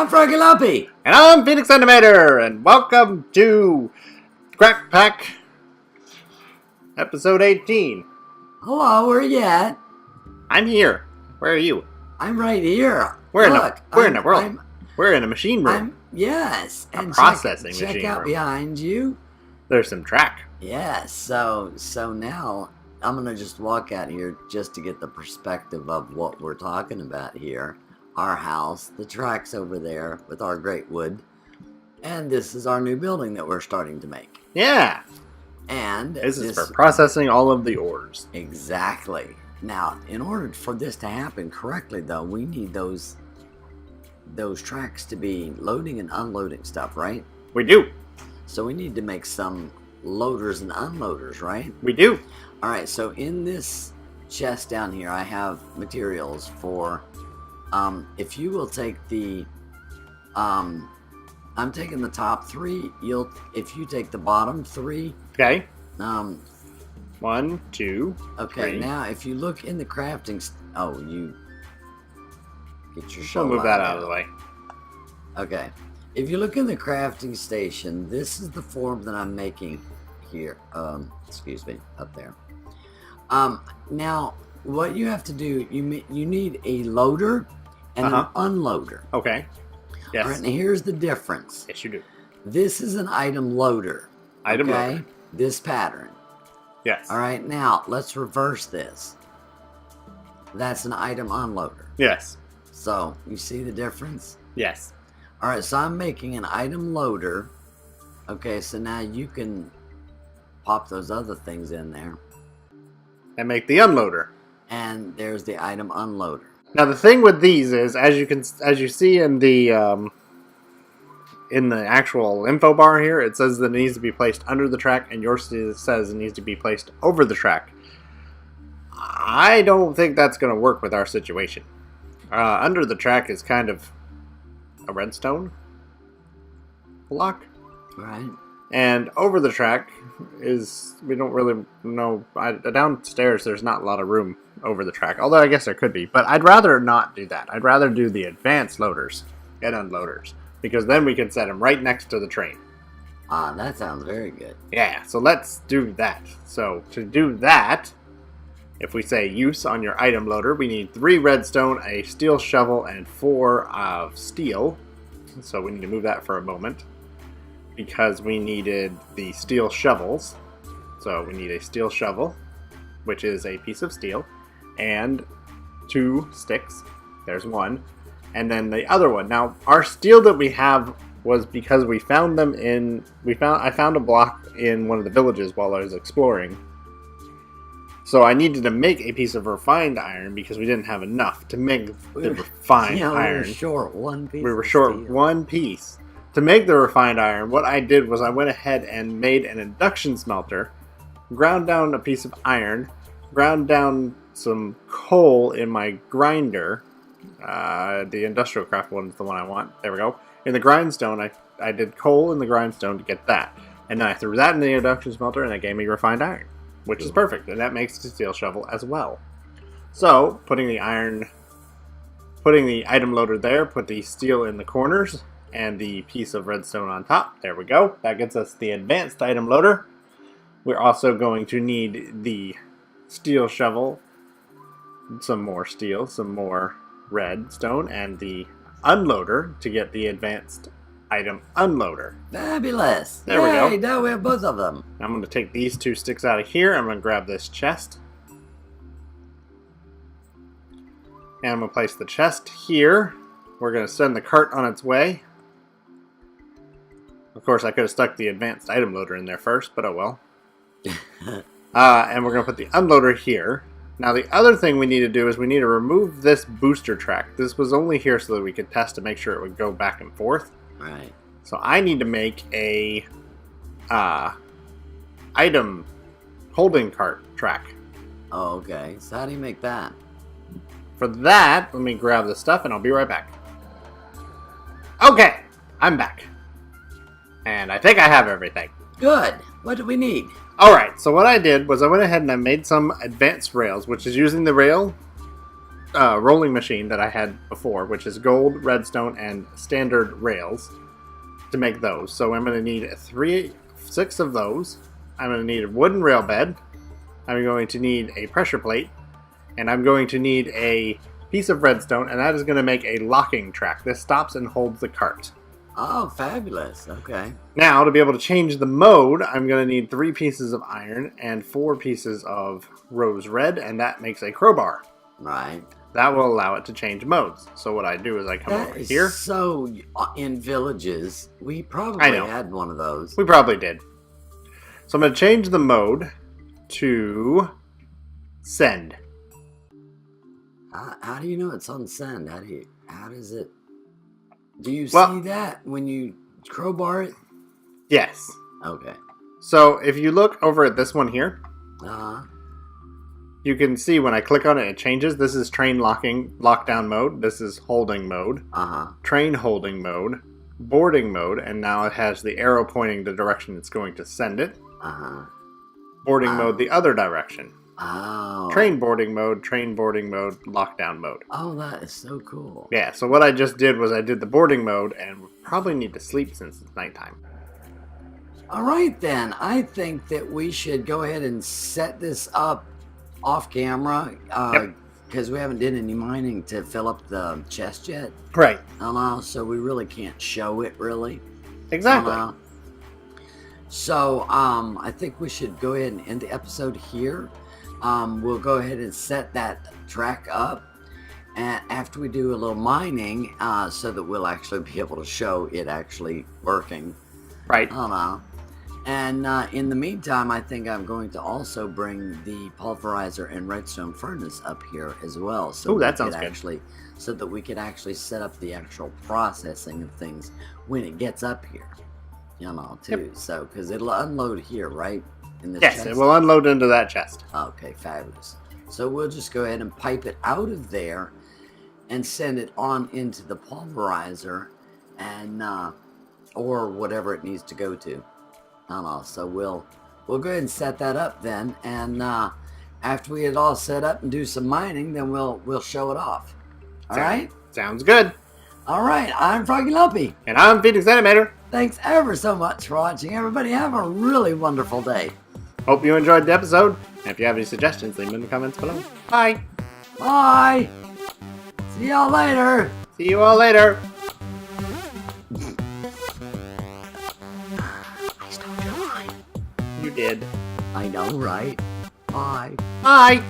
I'm Froggy. And I'm Phenix Animator, and welcome to Crackpack, episode 18. Hello, where you at? I'm here. Where are you? I'm right here. We're in Look, a world. We're in a machine room. Yes. A And processing machine check out room. behind you. There's some track. Yes. So now I'm going to just walk out here just to get the perspective of what we're talking about here. Our house, the track's over there with our great wood. And this is our new building that we're starting to make. Yeah. And This is for processing all of the ores. Exactly. Now, in order for this to happen correctly, though, we need those tracks to be loading and unloading stuff, right? We do. So we need to make some loaders and unloaders, right? We do. All right, so in this chest down here, I have materials for, if you will take the, I'm taking the top three, if you take the bottom three. Okay. 1, 2, okay, 3. now if you look in the crafting, you get your We'll shovel move that out of the way. Okay, if you look in the crafting station, this is the form that I'm making here. Excuse me, up there. Now what you have to do, you need a loader and an unloader. Okay. Yes. All right, now here's the difference. Yes, you do. This is an item loader. Item loader. This pattern. Yes. All right, now let's reverse this. That's an item unloader. Yes. So, you see the difference? Yes. All right, so I'm making an item loader. Okay, so now you can pop those other things in there. And make the unloader. And there's the item unloader. Now the thing with these is, as you see in the actual info bar here, it says that it needs to be placed under the track, and yours says it needs to be placed over the track. I don't think that's going to work with our situation. Under the track is kind of a redstone block. Right. And over the track is, we don't really know, downstairs there's not a lot of room over the track, although I guess there could be, but I'd rather not do that. I'd rather do the advanced loaders and unloaders, because then we can set them right next to the train. That sounds very good. Yeah, so let's do that. So to do that, if we say use on your item loader, we need 3 redstone, a steel shovel, and 4 of steel. So we need to move that for a moment, because we needed the steel shovels. So we need a steel shovel, which is a piece of steel, and 2 sticks. There's 1. And then the other one. Now, our steel that we have was because we found them in... I found a block in one of the villages while I was exploring. So I needed to make a piece of refined iron because we didn't have enough to make the refined iron. We were short one piece. We were short one piece. To make the refined iron, what I did was I went ahead and made an induction smelter, ground down a piece of iron, ground down some coal in my grinder. The industrial craft one is the one I want. There we go. In the grindstone, I did coal in the grindstone to get that. And then I threw that in the induction smelter, and that gave me refined iron, which is perfect. And that makes the steel shovel as well. So, putting the item loader there, put the steel in the corners, and the piece of redstone on top. There we go. That gets us the advanced item loader. We're also going to need the steel shovel, some more steel, some more redstone, and the unloader to get the advanced item unloader. Fabulous. There we go. Hey, now we have both of them. I'm going to take these 2 sticks out of here. I'm going to grab this chest. And I'm going to place the chest here. We're going to send the cart on its way. Of course, I could have stuck the advanced item loader in there first, but oh well. And we're going to put the unloader here. Now, the other thing we need to do is we need to remove this booster track. This was only here so that we could test to make sure it would go back and forth. Right. So I need to make a item holding cart track. Oh, okay. So how do you make that? For that, let me grab the stuff and I'll be right back. Okay, I'm back. And I think I have everything. Good. What do we need? Alright, so what I did was I went ahead and I made some advanced rails, which is using the rail rolling machine that I had before, which is gold, redstone, and standard rails to make those. So I'm going to need 6 of those. I'm going to need a wooden rail bed. I'm going to need a pressure plate. And I'm going to need a piece of redstone, and that is going to make a locking track. This stops and holds the cart. Oh, fabulous. Okay. Now, to be able to change the mode, I'm going to need 3 pieces of iron and 4 pieces of rose red, and that makes a crowbar. Right. That will allow it to change modes. So what I do is I come over here. So, in villages, we probably had one of those. We probably did. So I'm going to change the mode to send. How do you know it's on send? How does it... Do you see that when you crowbar it? Yes. Okay. So if you look over at this one here, you can see when I click on it, it changes. This is train lockdown mode. This is holding mode. Train holding mode. Boarding mode. And now it has the arrow pointing the direction it's going to send it. Boarding mode the other direction. Oh. Train boarding mode, lockdown mode. Oh, that is so cool. Yeah, so what I just did was I did the boarding mode, and we probably need to sleep since it's nighttime. All right, then. I think that we should go ahead and set this up off camera, because we haven't did any mining to fill up the chest yet. Right. So we really can't show it, really. Exactly. So I think we should go ahead and end the episode here. We'll go ahead and set that track up, and after we do a little mining, so that we'll actually be able to show it actually working. Right. And in the meantime, I think I'm going to also bring the pulverizer and redstone furnace up here as well. So that sounds good. So that we could actually set up the actual processing of things when it gets up here. Too. Yep. So, because it'll unload here, right? In this chest? It will unload into that chest. Okay, fabulous. So we'll just go ahead and pipe it out of there and send it on into the pulverizer, and or whatever it needs to go to. So we'll go ahead and set that up then, and after we get it all set up and do some mining, then we'll show it off. All right? Sounds good. All right, I'm Froggy Lumpy. And I'm Phenix Animator. Thanks ever so much for watching, everybody. Have a really wonderful day. Hope you enjoyed the episode. And if you have any suggestions, leave them in the comments below. Bye. Bye. See y'all later. See you all later. I stole your line. You did. I know, right? Bye. Bye.